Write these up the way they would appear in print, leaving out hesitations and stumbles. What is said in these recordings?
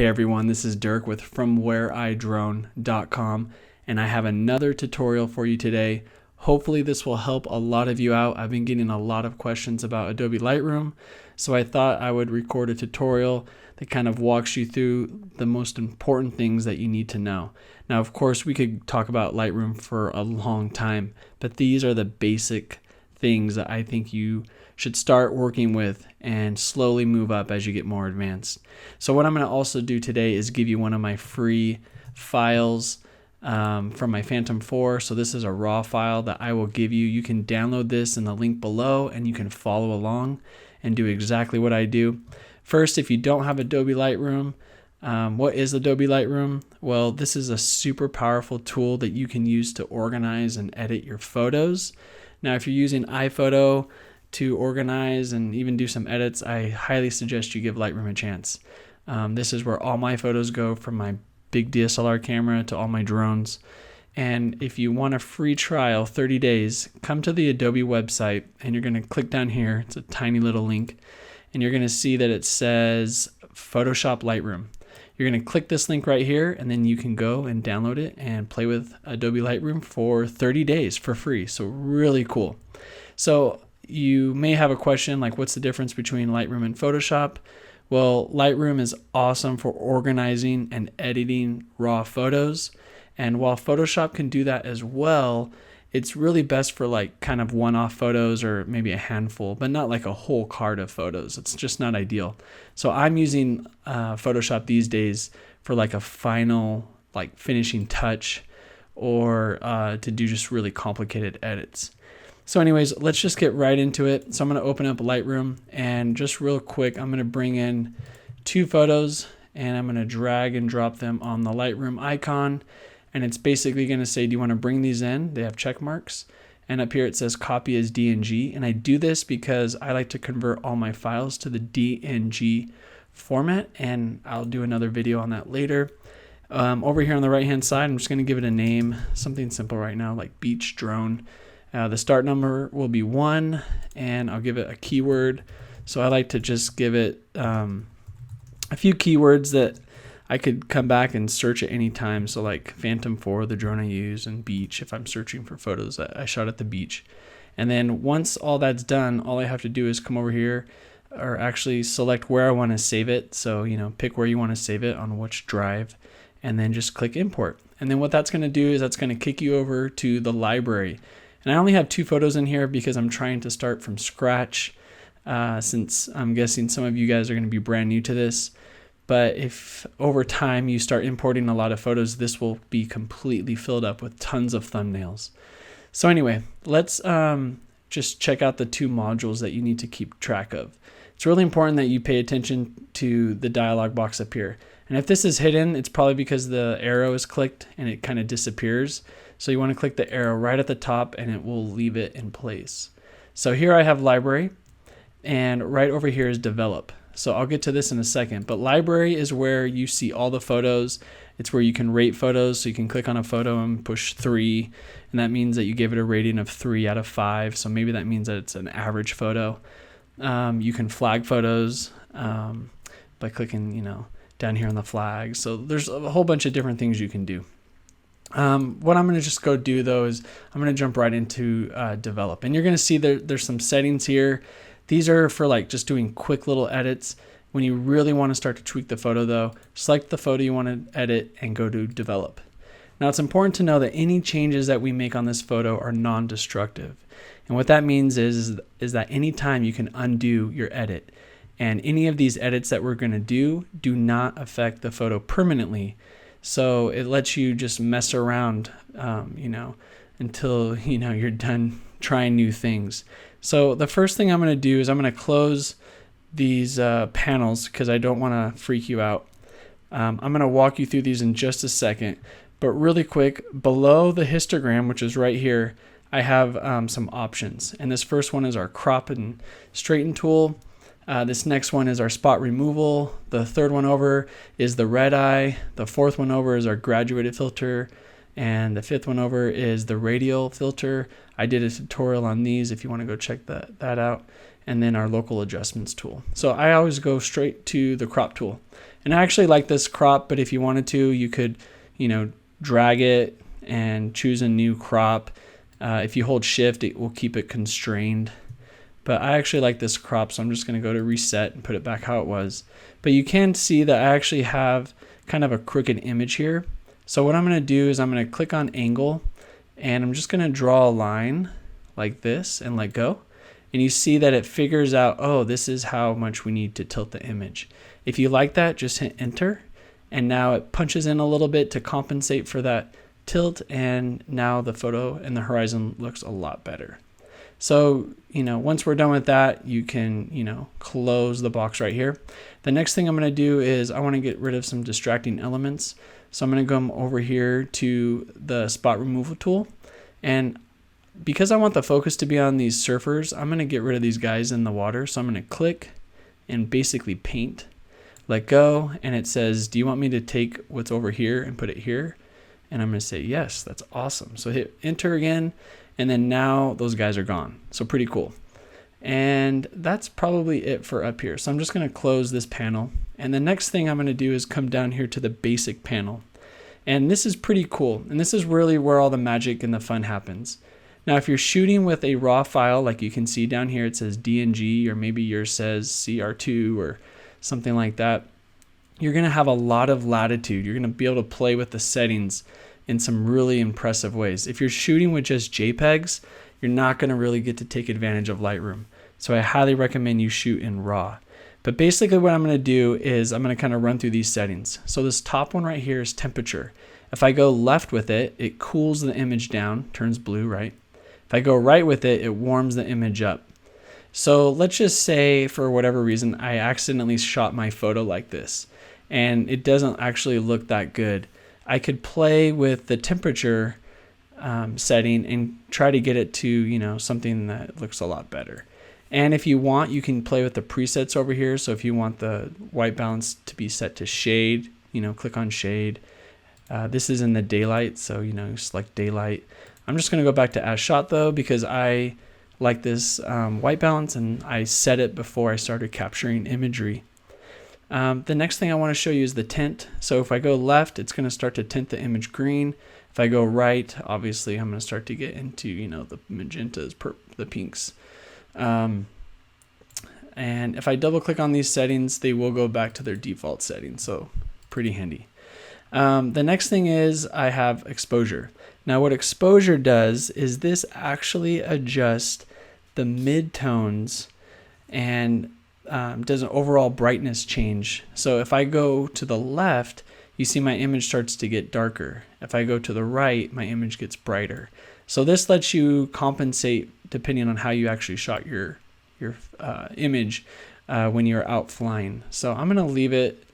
Hey everyone, this is Dirk with FromWhereIDrone.com, and I have another tutorial for you today. Hopefully this will help a lot of you out. I've been getting a lot of questions about Adobe Lightroom, so I thought I would record a tutorial that kind of walks you through the most important things that you need to know. Now, of course, we could talk about Lightroom for a long time, but these are the basic things that I think you should start working with and slowly move up as you get more advanced. So what I'm going to also do today is give you one of my free files from my Phantom 4. So this is a raw file that I will give you. You can download this in the link below and you can follow along and do exactly what I do. First, if you don't have Adobe Lightroom, what is Adobe Lightroom? Well, this is a super powerful tool that you can use to organize and edit your photos. Now, if you're using iPhoto to organize and even do some edits, I highly suggest you give Lightroom a chance. This is where all my photos go, from my big DSLR camera to all my drones. And if you want a free trial, 30 days, come to the Adobe website and you're going to click down here. It's a tiny little link. And you're going to see that it says Photoshop Lightroom. You're going to click this link right here, and then you can go and download it and play with Adobe Lightroom for 30 days for free. So really cool. So you may have a question like, what's the difference between Lightroom and Photoshop? Well, Lightroom is awesome for organizing and editing raw photos. And while Photoshop can do that as well, it's really best for like kind of one-off photos or maybe a handful, but not like a whole card of photos. It's just not ideal. So I'm using Photoshop these days for like a final like finishing touch, or to do just really complicated edits. So anyways, let's just get right into it. So I'm going to open up Lightroom, and just real quick, I'm going to bring in two photos and I'm going to drag and drop them on the Lightroom icon. And it's basically going to say, do you want to bring these in? They have check marks. And up here it says copy as DNG. And I do this because I like to convert all my files to the DNG format. And I'll do another video on that later. Over here on the right hand side, I'm just going to give it a name, something simple right now, like beach drone. The start number will be 1, and I'll give it a keyword. So I like to just give it a few keywords that I could come back and search at any time. So like Phantom 4, the drone I use, and beach if I'm searching for photos that I shot at the beach. And then once all that's done, all I have to do is come over here, or actually select where I want to save it. So, pick where you want to save it on which drive, and then just click import. And then what that's going to do is that's going to kick you over to the library. And I only have 2 photos in here because I'm trying to start from scratch, since I'm guessing some of you guys are going to be brand new to this. But if over time you start importing a lot of photos, this will be completely filled up with tons of thumbnails. So anyway, let's just check out the 2 modules that you need to keep track of. It's really important that you pay attention to the dialog box up here. And if this is hidden, it's probably because the arrow is clicked and it kind of disappears. So you want to click the arrow right at the top and it will leave it in place. So here I have library, and right over here is develop. So I'll get to this in a second, but library is where you see all the photos. It's where you can rate photos. So you can click on a photo and push 3, and that means that you give it a rating of 3 out of 5. So maybe that means that it's an average photo. You can flag photos by clicking, down here on the flag. So there's a whole bunch of different things you can do. What I'm going to just go do though is I'm going to jump right into develop, and you're going to see there's some settings here. These are for like just doing quick little edits. When you really want to start to tweak the photo though, select the photo you want to edit and go to develop. Now it's important to know that any changes that we make on this photo are non-destructive. And what that means is that anytime you can undo your edit. And any of these edits that we're going to do not affect the photo permanently. So it lets you just mess around, until, you're done trying new things. So the first thing I'm going to do is I'm going to close these panels because I don't want to freak you out. I'm going to walk you through these in just a second. But really quick, below the histogram, which is right here, I have some options. And this first one is our crop and straighten tool. This next one is our spot removal. The third one over is the red eye. The fourth one over is our graduated filter. And the 5th one over is the radial filter. I did a tutorial on these if you want to go check that out. and then our local adjustments tool. So I always go straight to the crop tool. And I actually like this crop, but if you wanted to, you could, drag it and choose a new crop. If you hold shift, it will keep it constrained. But I actually like this crop, so I'm just going to go to reset and put it back how it was. But you can see that I actually have kind of a crooked image here. So what I'm going to do is I'm going to click on angle, and I'm just going to draw a line like this and let go. And you see that it figures out, oh, this is how much we need to tilt the image. If you like that, just hit enter. And now it punches in a little bit to compensate for that tilt. And now the photo and the horizon looks a lot better. So, once we're done with that, you can, close the box right here. The next thing I'm going to do is I want to get rid of some distracting elements. So I'm going to come over here to the spot removal tool. And because I want the focus to be on these surfers, I'm going to get rid of these guys in the water. So I'm going to click and basically paint, let go. And it says, do you want me to take what's over here and put it here? And I'm going to say, yes, that's awesome. So hit enter again. And then now those guys are gone. So pretty cool. And that's probably it for up here. So I'm just going to close this panel. And the next thing I'm going to do is come down here to the basic panel. And this is pretty cool. And this is really where all the magic and the fun happens. Now, if you're shooting with a raw file, like you can see down here, it says DNG, or maybe yours says CR2 or something like that, you're going to have a lot of latitude. You're going to be able to play with the settings in some really impressive ways. If you're shooting with just JPEGs, you're not going to really get to take advantage of Lightroom. So I highly recommend you shoot in RAW. But basically what I'm going to do is I'm going to kind of run through these settings. So this top one right here is temperature. If I go left with it, it cools the image down, turns blue, right? If I go right with it, it warms the image up. So let's just say for whatever reason, I accidentally shot my photo like this and it doesn't actually look that good. I could play with the temperature setting and try to get it to, something that looks a lot better. And if you want, you can play with the presets over here. So if you want the white balance to be set to shade, click on shade. This is in the daylight, so, select daylight. I'm just going to go back to as shot though, because I like this white balance and I set it before I started capturing imagery. The next thing I want to show you is the tint. So if I go left, it's going to start to tint the image green. If I go right, obviously I'm going to start to get into, the magentas, the pinks. And if I double click on these settings, they will go back to their default settings. So pretty handy. The next thing is I have exposure. Now what exposure does is this actually adjusts the midtones and does an overall brightness change. So if I go to the left, you see my image starts to get darker. If I go to the right, my image gets brighter. So this lets you compensate depending on how you actually shot your image when you're out flying. So I'm going to leave it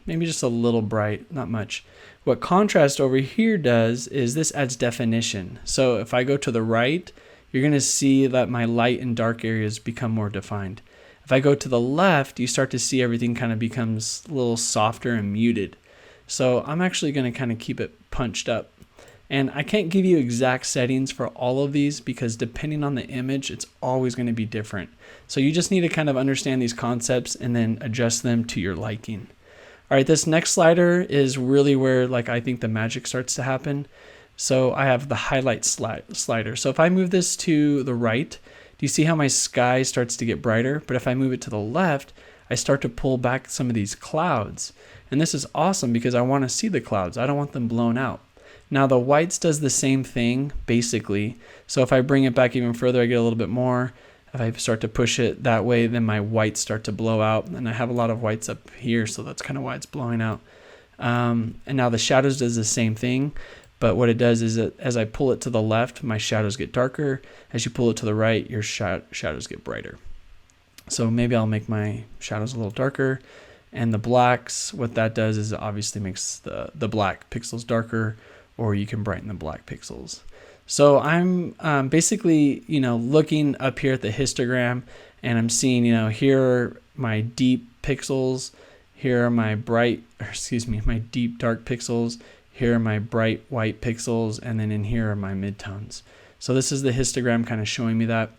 maybe just a little bright, not much. What contrast over here does is this adds definition. So if I go to the right, you're going to see that my light and dark areas become more defined. If I go to the left, you start to see everything kind of becomes a little softer and muted. So I'm actually going to kind of keep it punched up. And I can't give you exact settings for all of these because depending on the image, it's always going to be different. So you just need to kind of understand these concepts and then adjust them to your liking. All right, this next slider is really where I think the magic starts to happen. So I have the highlight slider. So if I move this to the right, do you see how my sky starts to get brighter? But if I move it to the left, I start to pull back some of these clouds. And this is awesome because I want to see the clouds. I don't want them blown out. Now the whites does the same thing basically. So if I bring it back even further, I get a little bit more. If I start to push it that way, then my whites start to blow out. And I have a lot of whites up here, so that's kind of why it's blowing out. And now the shadows does the same thing. But what it does is that as I pull it to the left, my shadows get darker. As you pull it to the right, your shadows get brighter. So maybe I'll make my shadows a little darker. And the blacks, what that does is it obviously makes the black pixels darker, or you can brighten the black pixels. So I'm basically, looking up here at the histogram and I'm seeing, here are my deep pixels. Here are my my deep dark pixels. Here are my bright white pixels, and then in here are my midtones. So this is the histogram kind of showing me that.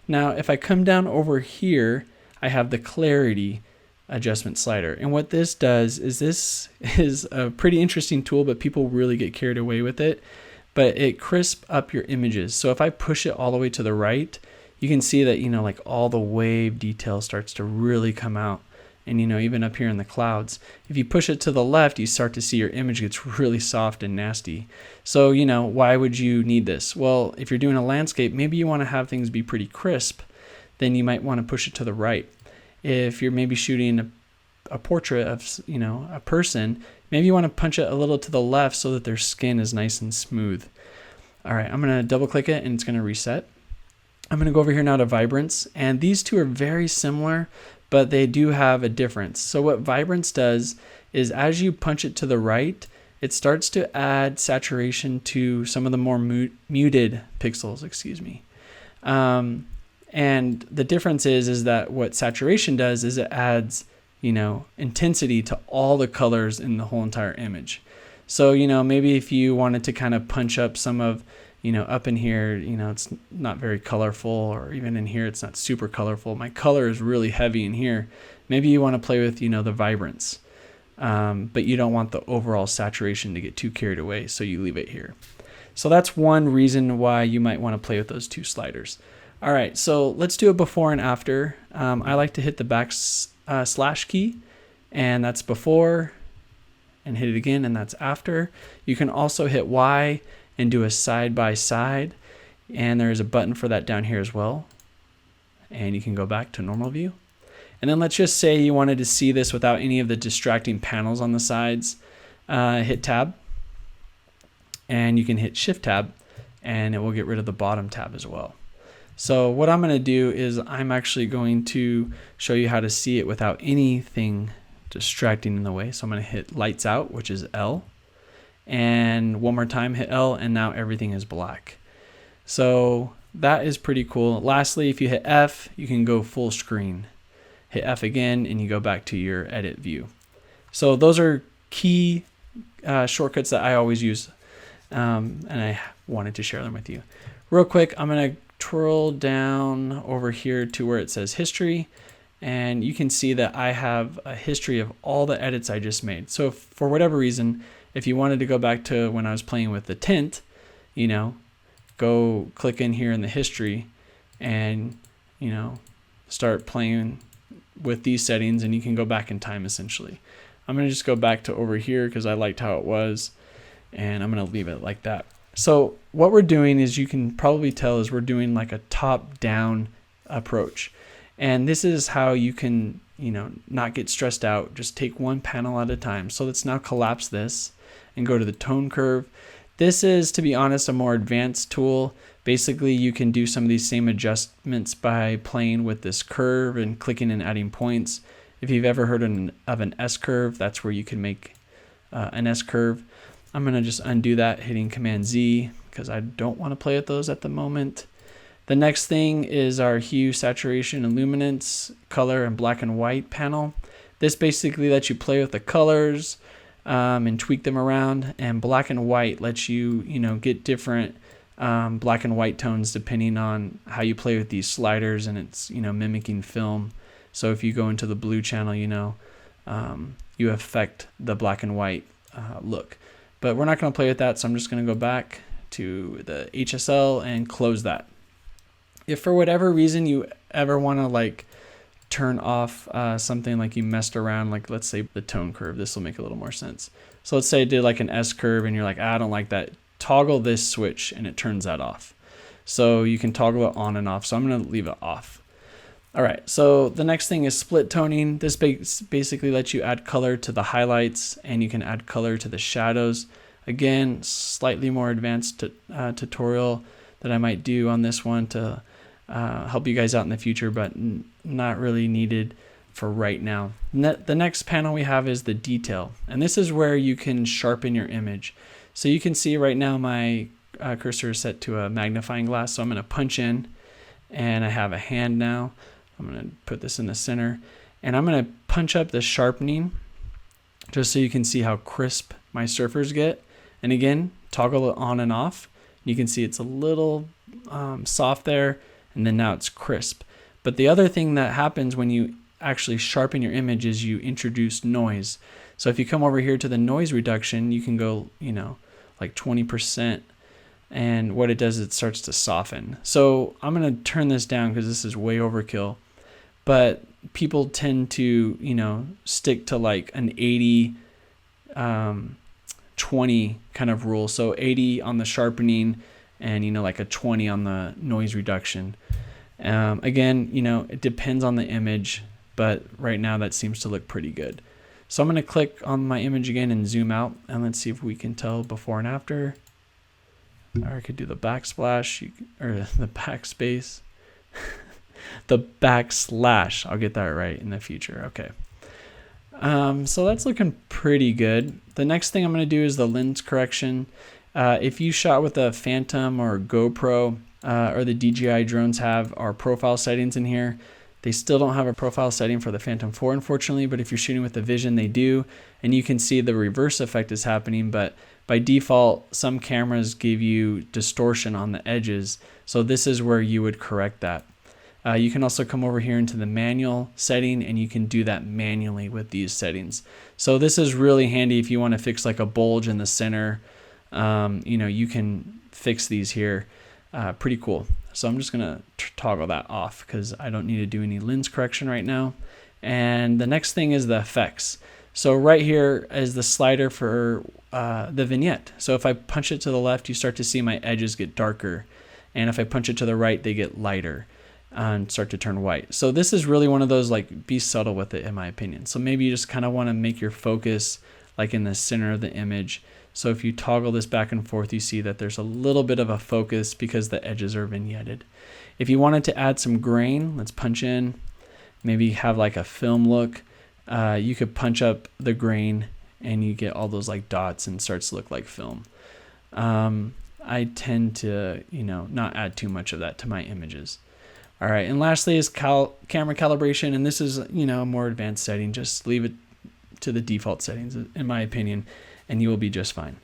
Now, if I come down over here, I have the clarity adjustment slider. And what this does is, this is a pretty interesting tool, but people really get carried away with it. But it crisps up your images. So if I push it all the way to the right, you can see that, like all the wave detail starts to really come out. And, even up here in the clouds, if you push it to the left, you start to see your image gets really soft and nasty. So, why would you need this? Well, if you're doing a landscape, maybe you want to have things be pretty crisp, then you might want to push it to the right. If you're maybe shooting a portrait of, a person, maybe you want to punch it a little to the left so that their skin is nice and smooth. All right, I'm going to double click it and it's going to reset. I'm going to go over here now to Vibrance, and these two are very similar, but they do have a difference. So what Vibrance does is, as you punch it to the right, it starts to add saturation to some of the more muted pixels, and the difference is that what saturation does is it adds, intensity to all the colors in the whole entire image. So, maybe if you wanted to kind of punch up some of, up in here, it's not very colorful, or even in here, it's not super colorful. My color is really heavy in here. Maybe you want to play with, the vibrance, but you don't want the overall saturation to get too carried away. So you leave it here. So that's one reason why you might want to play with those two sliders. All right, so let's do a before and after. I like to hit the slash key, and that's before, and hit it again, and that's after. You can also hit Y and do a side by side, and there's a button for that down here as well. And you can go back to normal view. And then let's just say you wanted to see this without any of the distracting panels on the sides. Hit tab, and you can hit shift tab, and it will get rid of the bottom tab as well. So what I'm going to do is, I'm actually going to show you how to see it without anything distracting in the way. So I'm going to hit lights out, which is L, and one more time hit L, and now everything is black. So that is pretty cool. Lastly, if you hit F, you can go full screen. Hit F again, and you go back to your edit view. So those are key shortcuts that I always use, and I wanted to share them with you. Real quick, I'm going to twirl down over here to where it says history, and you can see that I have a history of all the edits I just made. So for whatever reason, if you wanted to go back to when I was playing with the tint, go click in here in the history and, start playing with these settings, and you can go back in time essentially. I'm going to just go back to over here because I liked how it was, and I'm going to leave it like that. So what we're doing is, you can probably tell, is we're doing like a top-down approach. And this is how you can, not get stressed out. Just take one panel at a time. So let's now collapse this and go to the tone curve. This is, to be honest, a more advanced tool. Basically, you can do some of these same adjustments by playing with this curve and clicking and adding points. If you've ever heard of an S curve, that's where you can make an S curve. I'm going to just undo that, hitting Command Z, because I don't want to play with those at the moment. The next thing is our hue, saturation, and luminance, color, and black and white panel. This basically lets you play with the colors and tweak them around, and black and white lets you, get different black and white tones depending on how you play with these sliders, and it's, mimicking film. So if you go into the blue channel, you affect the black and white look. But we're not going to play with that, so I'm just going to go back to the HSL and close that. If for whatever reason you ever want to turn off something, like you messed around, like let's say the tone curve, this will make a little more sense. So let's say I did like an S curve and you're like, I don't like that. Toggle this switch and it turns that off. So you can toggle it on and off. So I'm going to leave it off. All right, so the next thing is split toning. This basically lets you add color to the highlights, and you can add color to the shadows. Again, slightly more advanced tutorial that I might do on this one to help you guys out in the future, but not really needed for right now. The next panel we have is the detail, and this is where you can sharpen your image. So you can see right now my cursor is set to a magnifying glass, so I'm going to punch in, and I have a hand now. I'm going to put this in the center, and I'm going to punch up the sharpening just so you can see how crisp my surfers get. And again, toggle it on and off. You can see it's a little soft there, and then now it's crisp. But the other thing that happens when you actually sharpen your image is you introduce noise. So if you come over here to the noise reduction, you can go, like 20%. And what it does, it starts to soften. So I'm going to turn this down because this is way overkill. But people tend to, stick to like an 80, 20 kind of rule. So 80 on the sharpening and, like a 20 on the noise reduction. Again, it depends on the image, but right now that seems to look pretty good. So I'm going to click on my image again and zoom out, and let's see if we can tell before and after. Or I could do the backsplash or the backspace. The backslash. I'll get that right in the future. Okay. So that's looking pretty good. The next thing I'm going to do is the lens correction. If you shot with a Phantom or GoPro or the DJI drones have our profile settings in here. They still don't have a profile setting for the Phantom 4, unfortunately, but if you're shooting with the Vision, they do. And you can see the reverse effect is happening, but by default, some cameras give you distortion on the edges. So this is where you would correct that. You can also come over here into the manual setting, and you can do that manually with these settings. So this is really handy if you want to fix like a bulge in the center. You can fix these here. Pretty cool. So I'm just going to toggle that off because I don't need to do any lens correction right now. And the next thing is the effects. So right here is the slider for the vignette. So if I punch it to the left, you start to see my edges get darker. And if I punch it to the right, they get lighter and start to turn white. So this is really one of those, like, be subtle with it, in my opinion. So maybe you just kind of want to make your focus like in the center of the image. So if you toggle this back and forth, you see that there's a little bit of a focus because the edges are vignetted. If you wanted to add some grain, let's punch in, maybe have like a film look. You could punch up the grain and you get all those like dots and starts to look like film. I tend to, not add too much of that to my images. All right, and lastly is camera calibration, and this is, a more advanced setting. Just leave it to the default settings, in my opinion, and you will be just fine.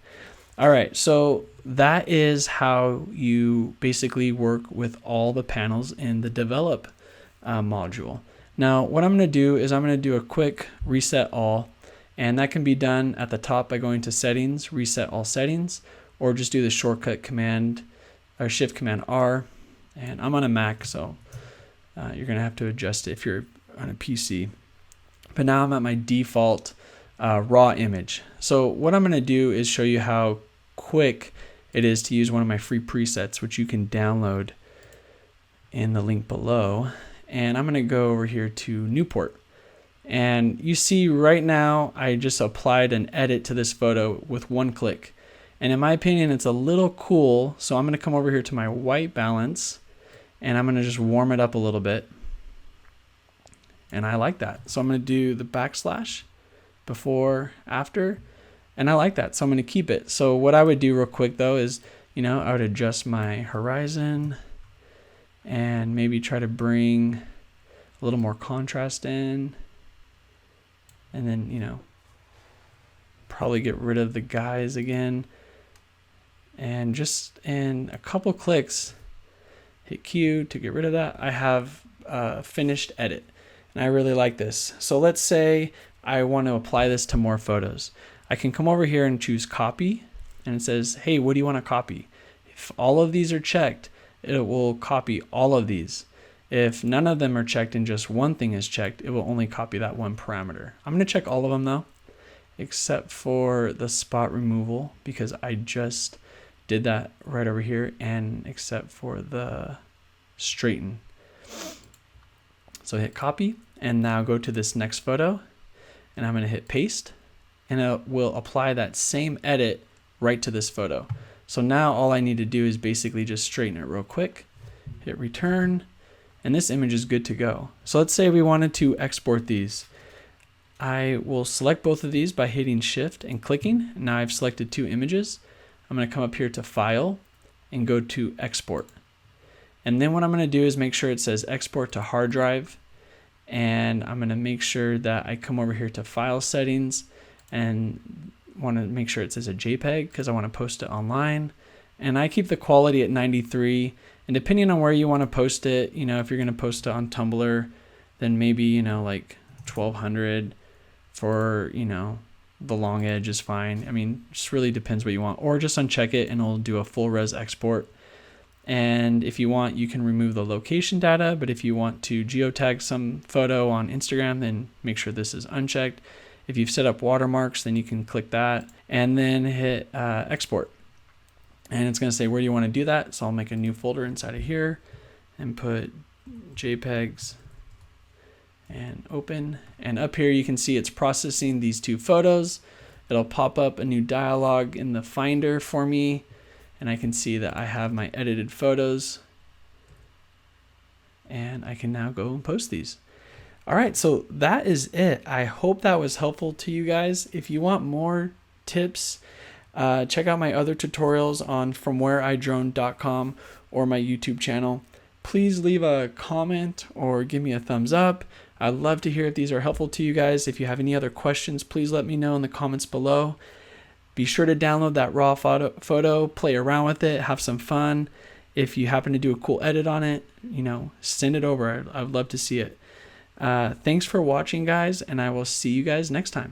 All right, so that is how you basically work with all the panels in the develop module. Now, what I'm going to do is I'm going to do a quick reset all, and that can be done at the top by going to settings, reset all settings, or just do the shortcut command or shift command R. And I'm on a Mac, so you're going to have to adjust it if you're on a PC. But now I'm at my default raw image. So what I'm going to do is show you how quick it is to use one of my free presets, which you can download in the link below. And I'm going to go over here to Newport. And you see right now, I just applied an edit to this photo with one click. And in my opinion, it's a little cool. So I'm going to come over here to my white balance, and I'm going to just warm it up a little bit. And I like that. So I'm going to do the backslash, before, after, and I like that. So I'm going to keep it. So what I would do real quick though is, I would adjust my horizon and maybe try to bring a little more contrast in. And then, probably get rid of the guys again. And just in a couple clicks, hit Q to get rid of that. I have a finished edit. And I really like this. So let's say I want to apply this to more photos. I can come over here and choose copy, and it says, hey, what do you want to copy? If all of these are checked, it will copy all of these. If none of them are checked and just one thing is checked, it will only copy that one parameter. I'm going to check all of them though, except for the spot removal, because I just did that right over here, and except for the straighten. So hit copy, and now go to this next photo, and I'm going to hit paste, and it will apply that same edit right to this photo. So now all I need to do is basically just straighten it real quick, hit return, and this image is good to go. So let's say we wanted to export these. I will select both of these by hitting shift and clicking. Now I've selected two images. I'm going to come up here to file and go to export. And then what I'm going to do is make sure it says export to hard drive. And I'm going to make sure that I come over here to file settings and want to make sure it says a JPEG because I want to post it online. And I keep the quality at 93, And depending on where you want to post it, you know, if you're going to post it on Tumblr, then maybe, you know, like 1200 for, you know, the long edge is fine. I mean, just really depends what you want, or just uncheck it and it'll do a full res export. And if you want, you can remove the location data, but if you want to geotag some photo on Instagram, then make sure this is unchecked. If you've set up watermarks, then you can click that and then hit export. And it's going to say, where do you want to do that? So I'll make a new folder inside of here and put JPEGs and open. And up here, you can see it's processing these two photos. It'll pop up a new dialog in the Finder for me. And I can see that I have my edited photos. And I can now go and post these. All right, so that is it. I hope that was helpful to you guys. If you want more tips, check out my other tutorials on fromwhereidrone.com or my YouTube channel. Please leave a comment or give me a thumbs up. I'd love to hear if these are helpful to you guys. If you have any other questions, please let me know in the comments below. Be sure to download that raw photo, play around with it, have some fun. If you happen to do a cool edit on it, you know, send it over. I would love to see it. Thanks for watching, guys, and I will see you guys next time.